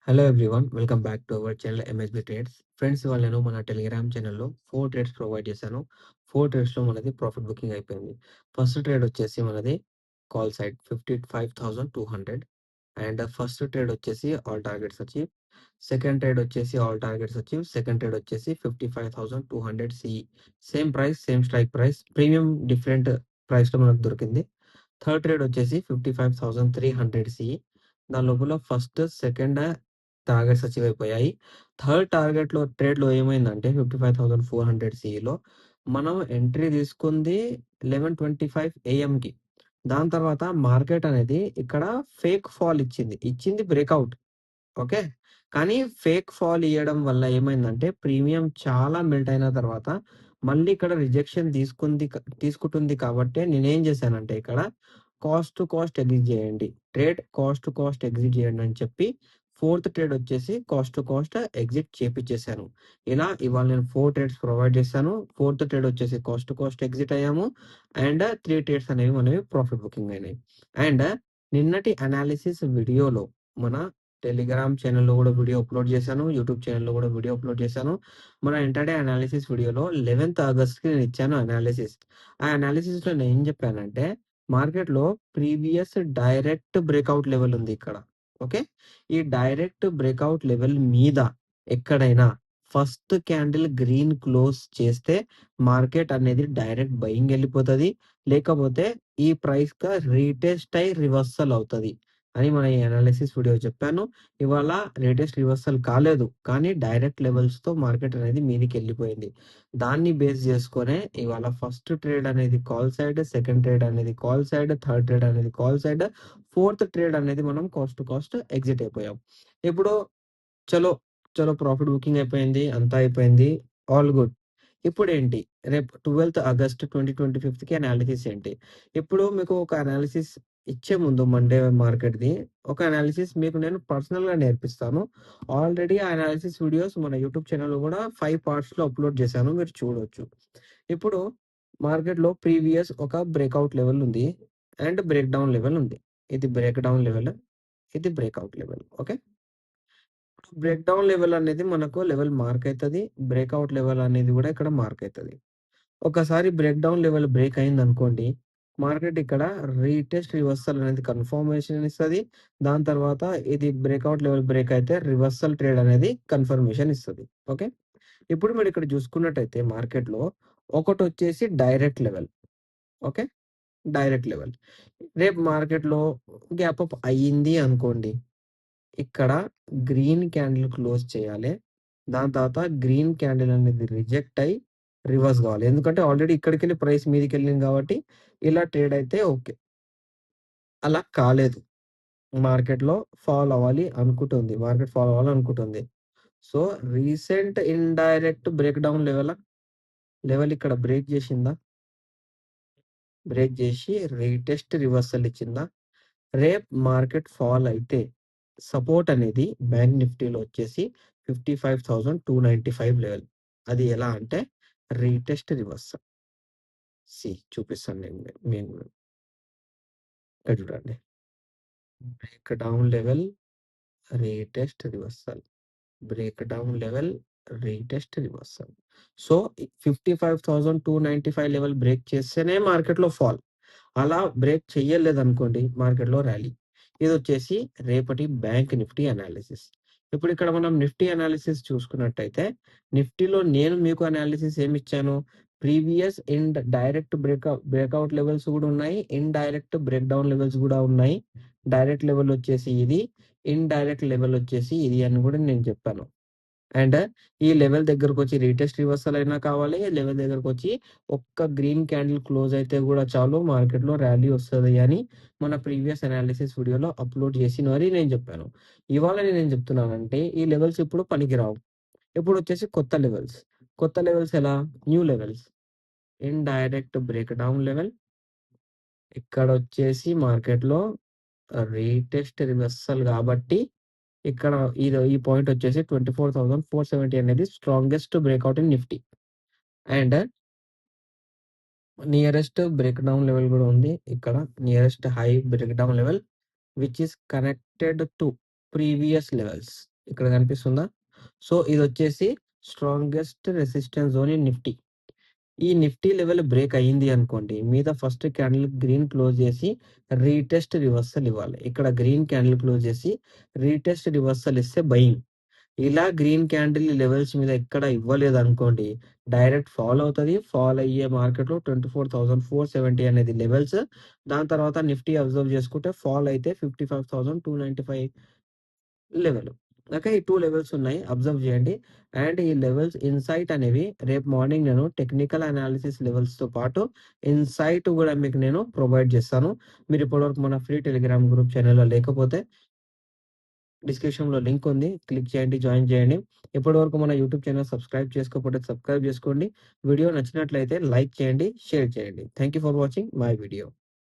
Hello everyone. Welcome back to our channel MSB trades. Friends ఇవాళ నేను మన Telegram ఛానల్‌లో 4 ట్రేడ్స్ ప్రొవైడ్ చేశాను. 4 ట్రేడ్స్‌లో మనది ప్రాఫిట్ బుకింగ్ అయిపోయింది. ఫస్ట్ ట్రేడ్ వచ్చేసి మనది call side 55,200 and first trade వచ్చేసి all targets achieve. Second trade వచ్చేసి all targets achieve. Second trade వచ్చేసి 55,200 CE. Same price, same strike price. Premium different ప్రైస్‌లో మనకు దొరికింది. థర్డ్ ట్రేడ్ వచ్చేసి 55,300 సిఈ. దాని లోపల ఫస్ట్, సెకండ్ టార్గెట్స్ అచీవ్ అయిపోయాయి. థర్డ్ ట్రేడ్‌లో ఏమైందంటే 55,400 సీఈలో మనం ఎంట్రీ తీసుకుంది 11:25 ఏఎంకి. దాని తర్వాత మార్కెట్ అనేది ఇక్కడ ఫేక్ ఫాల్ ఇచ్చింది. ఇచ్చింది బ్రేకౌట్. ఓకే. కానీ ఫేక్ ఫాల్ ఇయ్యడం వల్ల ఏమైందంటే ప్రీమియం చాలా మెల్ట్ అయిన తర్వాత మళ్ళీ ఇక్కడ రిజెక్షన్ తీసుకుంటుంది కాబట్టే నేనేం చేశానంటే ఇక్కడ కాస్ట్ టు కాస్ట్ ఎగ్జిట్ చేయండి. కాస్ట్ టు కాస్ట్ ఎగ్జిట్ చేయండి అని చెప్పి ఫోర్త్ ట్రేడ్ వచ్చేసి కాస్ట్ టు కాస్ట్ ఎగ్జిట్ చేపిచ్చేసాను. ఇలా ఇవాళ నేను 4 ట్రేడ్స్ ప్రొవైడ్ చేశాను. ఫోర్త్ ట్రేడ్ వచ్చేసి కాస్ట్ టు కాస్ట్ ఎగ్జిట్ అయ్యాము. అండ్ 3 ట్రేడ్స్ అనేవి మనవి ప్రాఫిట్ బుకింగ్ అయినాయి. అండ్ నిన్నటి అనాలిసిస్ వీడియోలో మన టెలిగ్రామ్ ఛానెల్‌లో గూడా వీడియో అప్‌లోడ్ చేశాను. యూట్యూబ్ ఛానెల్‌లో గూడా వీడియో అప్‌లోడ్ చేశాను. మన ఇంటర్‌డే అనాలిసిస్ వీడియోలో 11థ్ ఆగస్ట్‌కి నేనిచ్చాను అనాలిసిస్. ఆ అనాలిసిస్‌లో నేనేం చెప్పానంటే, మార్కెట్‌లో ప్రీవియస్ డైరెక్ట్ బ్రేకౌట్ లెవెల్ ఉంది ఇక్కడ. ఓకే. ఈ డైరెక్ట్ బ్రేకౌట్ లెవెల్ మీద ఎక్కడైనా ఫస్ట్ క్యాండిల్ గ్రీన్ క్లోజ్ చేస్తే మార్కెట్ అనేది డైరెక్ట్ బయింగ్ ఎళ్ళిపోతది. లేకపోతే ఈ ప్రైస్‌గా రీటెస్ట్ అయ్యి రివర్సల్ అవుతది అని మన ఈ అనాలిసిస్ వీడియో చెప్పాను. ఇవాళ లేటెస్ట్ రివర్సల్ కాలేదు. కానీ డైరెక్ట్ లెవెల్స్‌తో మార్కెట్ అనేది మీదికెళ్ళిపోయింది. దాన్ని బేస్ చేసుకొనే ఇవాళ ఫస్ట్ ట్రేడ్ అనేది కాల్ సైడ్, సెకండ్ ట్రేడ్ అనేది కాల్ సైడ్, థర్డ్ ట్రేడ్ అనేది కాల్ సైడ్, ఫోర్త్ ట్రేడ్ అనేది మనం కాస్ట్ టు కాస్ట్ ఎగ్జిట్ అయిపోయాం. ఇప్పుడు చలో, చలో ప్రాఫిట్ బుకింగ్ అయిపోయింది. అంతా అయిపోయింది. All good. ఇప్పుడేంటి? రేపు 12థ్ ఆగస్ట్ 2025కి అనాలిసిస్ ఏంటి? ఇప్పుడు మీకు ఒక అనాలిసిస్ ఇచ్చే ముందు మండే మార్కెట్‌ది ఒక అనాలిసిస్ మీకు నేను పర్సనల్‌గా నేర్పిస్తాను. ఆల్రెడీ ఆ అనాలిసిస్ వీడియోస్ మన యూట్యూబ్ ఛానెల్‌లో గూడా 5 పార్ట్స్‌లో అప్‌లోడ్ చేశాను. మీరు చూడొచ్చు. ఇప్పుడు మార్కెట్‌లో ప్రీవియస్ ఒక బ్రేకౌట్ లెవెల్ ఉంది. అండ్ బ్రేక్ డౌన్ లెవెల్ ఉంది. ఇది బ్రేక్ డౌన్ లెవెల్. ఇది breakout level. Okay. Break down level అనేది మనకు లెవెల్ మార్క్ అయితది. బ్రేకౌట్ లెవెల్ అనేది గూడా ఇక్కడ మార్క్ అయితది. ఒకసారి బ్రేక్ డౌన్ లెవెల్ బ్రేక్ అయిందనుకోండి, మార్కెట్ ఇక్కడ రీటెస్ట్ రివర్సల్ అనేది కన్ఫర్మేషన్ ఇస్తది. దాని తర్వాత ఇది బ్రేకౌట్ లెవెల్ బ్రేక్ అయితే రివర్సల్ ట్రేడ్ అనేది కన్ఫర్మేషన్ ఇస్తది. ఓకే. ఇప్పుడు మీరు ఇక్కడ చూసుకున్నట్టయితే మార్కెట్‌లో ఒకటొచ్చేసి direct level. Okay. Direct level. రేపు మార్కెట్‌లో గ్యాప్ అప్ అయ్యింది అనుకోండి. ఇక్కడ గ్రీన్ క్యాండిల్ క్లోజ్ చేయాలి. దాని తర్వాత గ్రీన్ క్యాండిల్ అనేది రిజెక్ట్ అయ్యి రివర్స్ కావాలి. ఎందుకంటే ఆల్రెడీ ఇక్కడికెళ్ళి ప్రైస్ మీదికెళ్ళింది కాబట్టి ఇలా ట్రేడ్ అయితే ఓకే. అలా కాలేదు. మార్కెట్‌లో ఫాల్ అవ్వాలి అనుకుంటుంది. మార్కెట్ ఫాల్ అవ్వాలనుకుంటుంది. So, recent indirect break down level ఇక్కడ బ్రేక్ చేసిందా? బ్రేక్ చేసి రీటెస్ట్ రివర్సల్ ఇచ్చిందా? రేపు మార్కెట్ ఫాల్ అయితే సపోర్ట్ అనేది బ్యాంక్ నిఫ్టీలో వచ్చేసి 55,295 లెవెల్. అది ఎలా అంటే రీటెస్ట్ రివర్సల్. చూపిస్తాను నేను మీకు కూడా. ఇక్కడ చూడండి. Break down level, retest reversal. Break down level, retest reversal. So, 55,295 level break చేస్తేనే మార్కెట్‌లో ఫాల్. అలా బ్రేక్ చెయ్యలేదనుకోండి మార్కెట్‌లో ర్యాలీ. ఇదొచ్చేసి రేపటి బ్యాంక్ నిఫ్టీ అనాలిసిస్. ఇప్పుడిక్కడ మనం నిఫ్టీ అనాలిసిస్ చూసుకున్నట్టయితే, నిఫ్టీలో నేను మీకు అనాలిసిస్ ఏమిచ్చాను? ప్రీవియస్ డైరెక్ట్ బ్రేకౌట్ లెవెల్స్ గూడా ఉన్నాయి. ఇండైరెక్ట్ బ్రేక్ డౌన్ లెవెల్స్ గూడా ఉన్నాయి. డైరెక్ట్ లెవెల్ వచ్చేసి ఇది. ఇండైరెక్ట్ లెవెల్ వచ్చేసి ఇది అని గూడా నేను చెప్పాను. అండ్ ఈ లెవెల్ దగ్గరకొచ్చి రీటెస్ట్ రివర్సల్ అయినా కావాలి. లెవెల్ దగ్గరకొచ్చి ఒక్క గ్రీన్ క్యాండిల్ క్లోజ్ అయితే గూడా చాలు మార్కెట్‌లో ర్యాలీ వస్తది అని మన ప్రీవియస్ అనాలిసిస్ వీడియోలో అప్‌లోడ్ చేసి మరి నేను జెప్పాను. ఇవాళ నేనేం జెప్తున్నానంటే ఈ లెవెల్స్ ఇప్పుడు పనికిరావు. ఇప్పుడొచ్చేసి కొత్త లెవెల్స్. కొత్త లెవెల్స్ ఎలా? New levels. Indirect break down level. ఇక్కడొచ్చేసి మార్కెట్‌లో రీటెస్ట్ రివర్సల్ గాబట్టి ఇక్కడ ఈ పాయింట్ వచ్చేసి 24,470 అనేది strongest breakout in Nifty. And nearest break down level గూడా ఉంది. ఇక్కడ nearest high break down level which is connected to previous levels. ఇక్కడ కనిపిస్తుందా? సో, ఇదొచ్చేసి strongest resistance zone in Nifty. ఈ నిఫ్టీ లెవెల్ బ్రేక్ అయింది అనుకోండి, మీద ఫస్ట్ క్యాండిల్ గ్రీన్ క్లోజ్ చేసి రీటెస్ట్ రివర్సల్ ఇవ్వాలి. ఇక్కడ గ్రీన్ క్యాండిల్ క్లోజ్ చేసి రీటెస్ట్ రివర్సల్ ఇస్తే బయింగ్. ఇలా గ్రీన్ క్యాండిల్ లెవెల్స్ మీద ఎక్కడ ఇవ్వలేదనుకోండి, డైరెక్ట్ ఫాల్ అవుతది. ఫాల్ అయ్యే మార్కెట్‌లో 24,470 అనేది లెవెల్స్. దాని తర్వాత నిఫ్టీ అబ్జర్వ్ చేసుకుంటే ఫాల్ అయితే 55,295 లెవెల్. ఓకే. ఈ 2 లెవెల్స్ ఉన్నాయి. అబ్జర్వ్ చేయండి. అండ్ ఈ లెవెల్స్ ఇన్‌సైట్ అనేవి రేపు మార్నింగ్ నేను టెక్నికల్ అనాలిసిస్ లెవెల్స్‌తో పాటు ఇన్‌సైట్ గూడా మీకు నేను ప్రొవైడ్ చేస్తాను. మీరు ఇప్పటివరకు మన ఫ్రీ టెలిగ్రామ్ గ్రూప్ ఛానెల్‌లో లేకపోతే డిస్క్రిప్షన్‌లో లింక్ ఉంది. క్లిక్ చేయండి, జాయిన్ చేయండి. ఇప్పటివరకు మన యూట్యూబ్ ఛానెల్ సబ్స్క్రైబ్ చేసుకోకపోతే సబ్స్క్రైబ్ చేసుకోండి. వీడియో నచ్చినట్లయితే లైక్ చేయండి, షేర్ చేయండి. Thank you for watching my video.